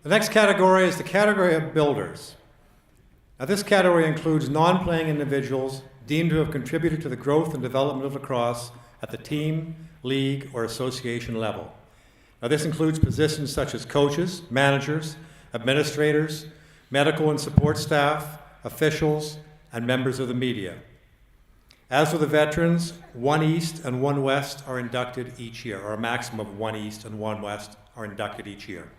The next category is the category of builders. Now, this category includes non-playing individuals deemed to have contributed to the growth and development of lacrosse at the team, league, or association level. Now, this includes positions such as coaches, managers, administrators, medical and support staff, officials, and members of the media. As for the veterans, 1 East and 1 West are inducted each year, or a maximum of 1 East and 1 West are inducted each year.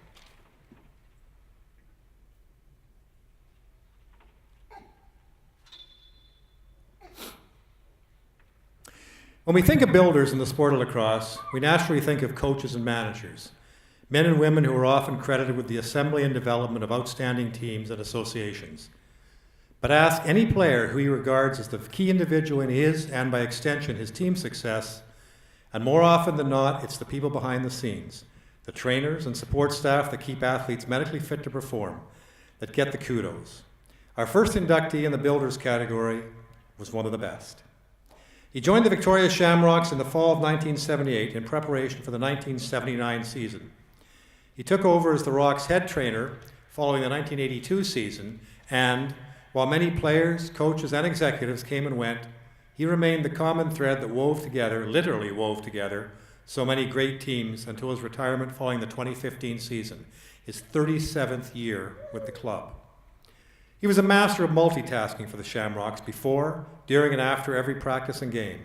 When we think of builders in the sport of lacrosse, we naturally think of coaches and managers, men and women who are often credited with the assembly and development of outstanding teams and associations. But ask any player who he regards as the key individual in his, and by extension, his team's success, and more often than not, it's the people behind the scenes, the trainers and support staff that keep athletes medically fit to perform, that get the kudos. Our first inductee in the builders category was one of the best. He joined the Victoria Shamrocks in the fall of 1978 in preparation for the 1979 season. He took over as the Rocks' head trainer following the 1982 season, and while many players, coaches, and executives came and went, he remained the common thread that wove together, literally wove together, so many great teams until his retirement following the 2015 season, his 37th year with the club. He was a master of multitasking for the Shamrocks before, during, and after every practice and game,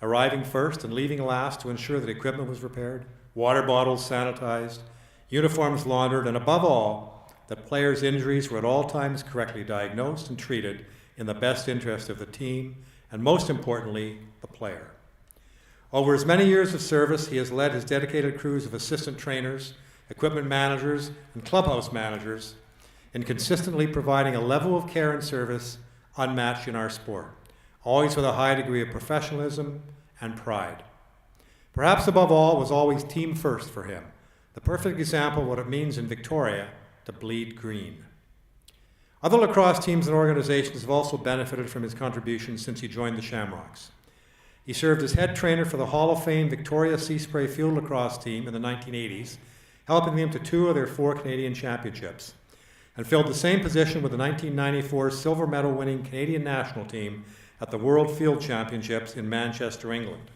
arriving first and leaving last to ensure that equipment was repaired, water bottles sanitized, uniforms laundered, and above all, that players' injuries were at all times correctly diagnosed and treated in the best interest of the team, and most importantly, the player. Over his many years of service, he has led his dedicated crews of assistant trainers, equipment managers, and clubhouse managers in consistently providing a level of care and service unmatched in our sport, always with a high degree of professionalism and pride. Perhaps above all was always team first for him, the perfect example of what it means in Victoria to bleed green. Other lacrosse teams and organizations have also benefited from his contributions since he joined the Shamrocks. He served as head trainer for the Hall of Fame Victoria Seaspray Field Lacrosse team in the 1980s, helping them to 2 of their 4 Canadian championships, and filled the same position with the 1994 silver medal winning Canadian national team at the World Field Championships in Manchester, England.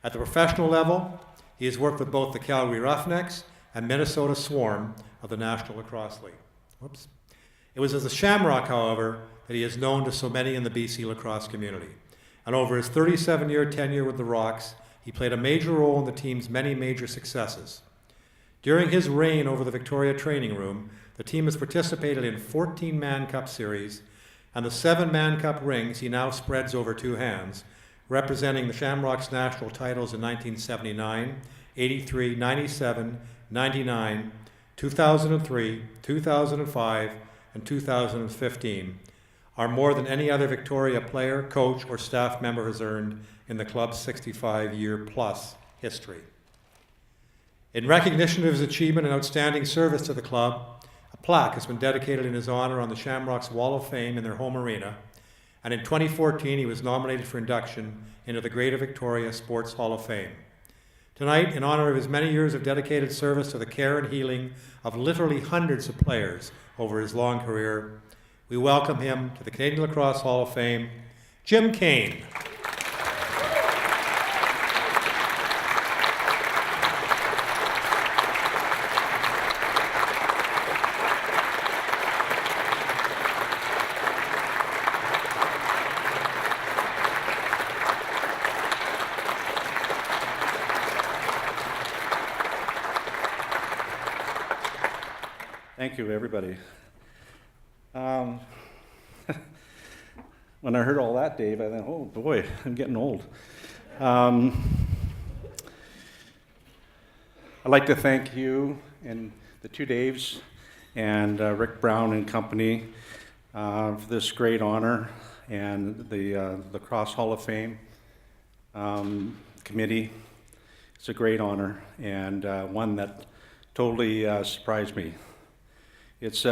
At the professional level, he has worked with both the Calgary Roughnecks and Minnesota Swarm of the National Lacrosse League. Whoops. It was as a Shamrock, however, that he is known to so many in the BC lacrosse community. And over his 37-year tenure with the Rocks, he played a major role in the team's many major successes. During his reign over the Victoria training room, the team has participated in 14 Mann Cup series, and the 7 Mann Cup rings he now spreads over 2 hands, representing the Shamrocks' national titles in 1979, 83, 97, 99, 2003, 2005, and 2015, are more than any other Victoria player, coach, or staff member has earned in the club's 65-year-plus history. In recognition of his achievement and outstanding service to the club, a plaque has been dedicated in his honor on the Shamrocks Wall of Fame in their home arena, and in 2014 he was nominated for induction into the Greater Victoria Sports Hall of Fame. Tonight, in honor of his many years of dedicated service to the care and healing of literally hundreds of players over his long career, we welcome him to the Canadian Lacrosse Hall of Fame, Jim Cain. Thank you, everybody. When I heard all that, Dave, I thought, oh boy, I'm getting old. I'd like to thank you and the 2 Daves and Rick Brown and company for this great honor, and the Lacrosse Hall of Fame committee. It's a great honor, and one that totally surprised me. It's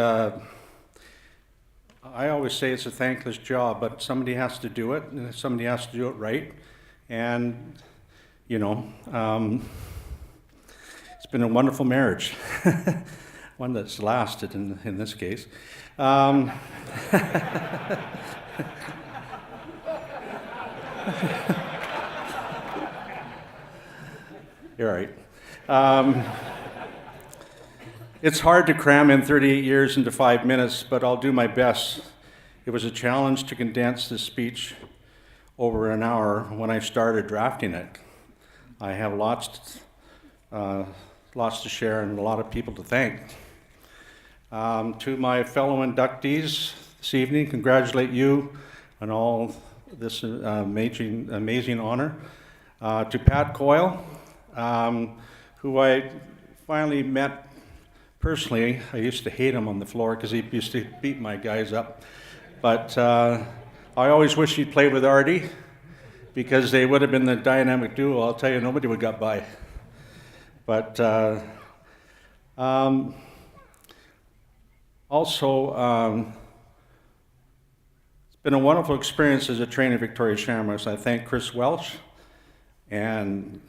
I always say it's a thankless job, but somebody has to do it, and somebody has to do it right. And, you know, it's been a wonderful marriage. one that's lasted in this case. You're right. It's hard to cram in 38 years into 5 minutes, but I'll do my best. It was a challenge to condense this speech over an hour when I started drafting it. I have lots to share and a lot of people to thank. To my fellow inductees this evening, congratulate you on all this amazing honor. To Pat Coyle, who I finally met personally. I used to hate him on the floor because he used to beat my guys up. But I always wish he'd played with Artie, because they would have been the dynamic duo. I'll tell you, nobody would have got by. But also, it's been a wonderful experience as a trainer at Victoria Shamrocks. I thank Chris Welch and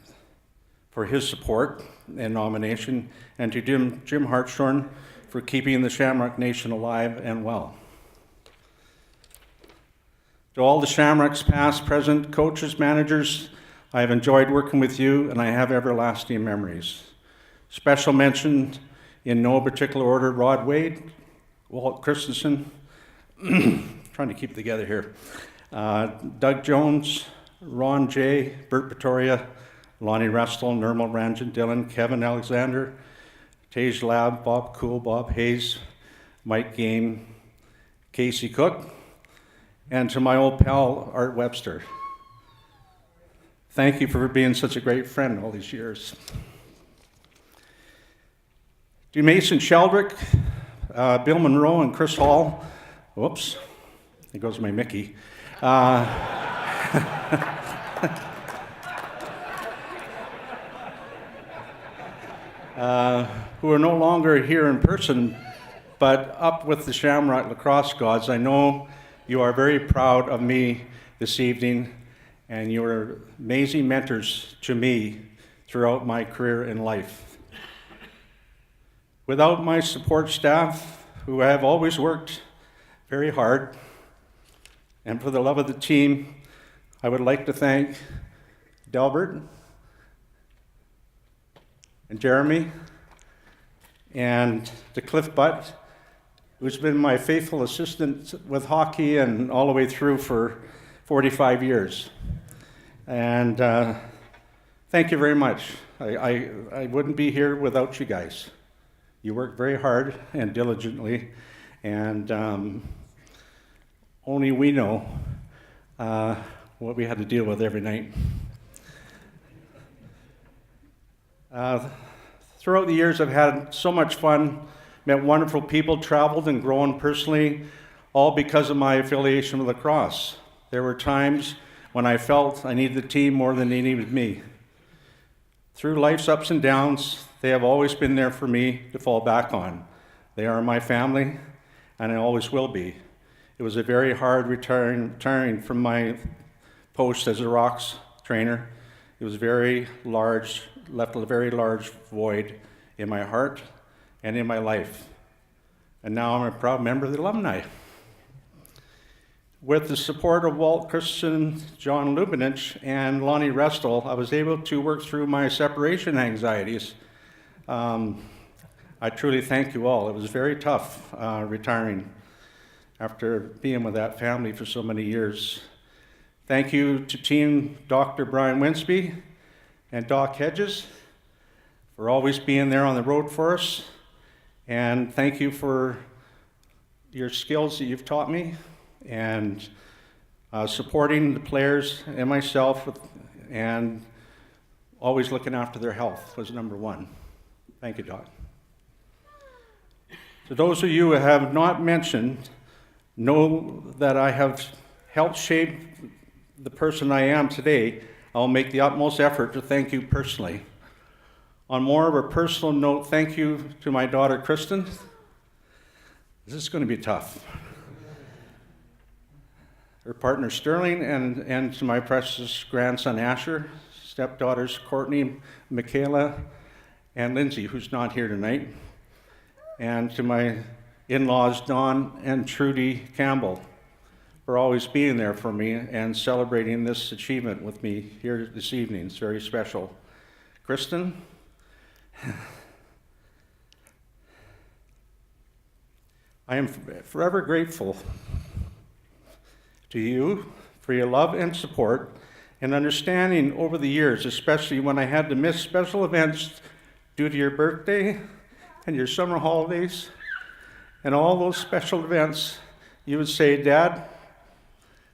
for his support and nomination, and to Jim Hartshorn for keeping the Shamrock Nation alive and well. To all the Shamrocks past, present, coaches, managers, I have enjoyed working with you, and I have everlasting memories. Special mention, in no particular order, Rod Wade, Walt Christensen, trying to keep it together here, Doug Jones, Ron J., Bert Pretoria, Lonnie Restel, Nirmal Ranjan, Dillon, Kevin Alexander, Tej Lab, Bob Cool, Bob Hayes, Mike Game, Casey Cook, and to my old pal, Art Webster. Thank you for being such a great friend all these years. To Mason Sheldrick, Bill Monroe, and Chris Hall, whoops, there goes my Mickey, who are no longer here in person, but up with the Shamrock Lacrosse gods. I know you are very proud of me this evening, and you are amazing mentors to me throughout my career in life. Without my support staff, who have always worked very hard, and for the love of the team, I would like to thank Delbert and Jeremy and to Cliff Butt, who's been my faithful assistant with hockey and all the way through for 45 years. And thank you very much. I wouldn't be here without you guys. You work very hard and diligently, and only we know what we had to deal with every night. Throughout the years, I've had so much fun, met wonderful people, traveled and grown personally, all because of my affiliation with Lacrosse. There were times when I felt I needed the team more than they needed me. Through life's ups and downs, they have always been there for me to fall back on. They are my family, and I always will be. It was a very hard retiring from my post as a Rocks trainer. It was very large, left a very large void in my heart and in my life. And now I'm a proud member of the alumni. With the support of Walt Christensen, John Lubinich, and Lonnie Restel, I was able to work through my separation anxieties. I truly thank you all. It was very tough retiring after being with that family for so many years. Thank you to Team Dr. Brian Winsby and Doc Hedges for always being there on the road for us. And thank you for your skills that you've taught me, and supporting the players and myself, and always looking after their health was number one. Thank you, Doc. To those of you who have not mentioned, know that I have helped shape the person I am today. I'll make the utmost effort to thank you personally. On more of a personal note, thank you to my daughter, Kristen. This is going to be tough. Her partner, Sterling, and to my precious grandson, Asher, stepdaughters, Courtney, Michaela, and Lindsay, who's not here tonight. and to my in-laws, Don and Trudy Campbell, for always being there for me and celebrating this achievement with me here this evening. It's very special. Kristen, I am forever grateful to you for your love and support and understanding over the years, especially when I had to miss special events due to your birthday and your summer holidays and all those special events. You would say, Dad,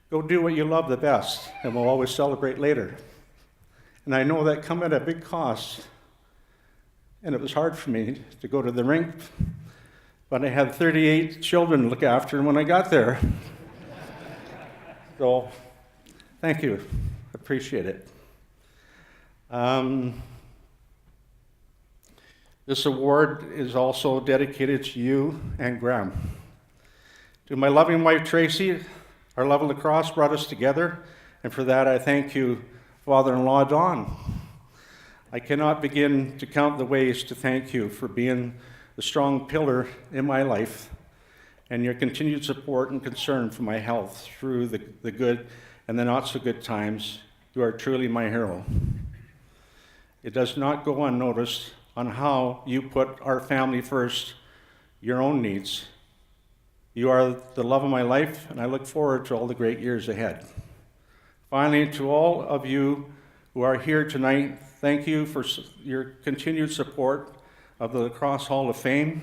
go do what you love the best, and we'll always celebrate later. And I know that come at a big cost, and it was hard for me to go to the rink, but I had 38 children to look after when I got there. So, thank you. Appreciate it. This award is also dedicated to you and Graham. To my loving wife, Tracy, our love of lacrosse brought us together, and for that I thank you, father-in-law, Don. I cannot begin to count the ways to thank you for being the strong pillar in my life and your continued support and concern for my health through the good and the not so good times. You are truly my hero. It does not go unnoticed on how you put our family first, your own needs. You are the love of my life, and I look forward to all the great years ahead. Finally, to all of you who are here tonight, thank you for your continued support of the Lacrosse Hall of Fame.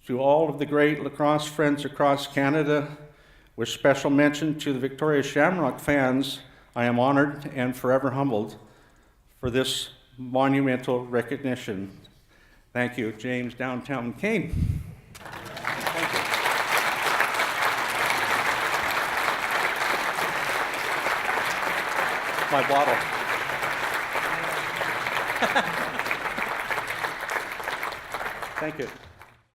To all of the great lacrosse friends across Canada, with special mention to the Victoria Shamrock fans, I am honored and forever humbled for this monumental recognition. Thank you, James, downtown Cain. Thank you. My bottle. Thank you.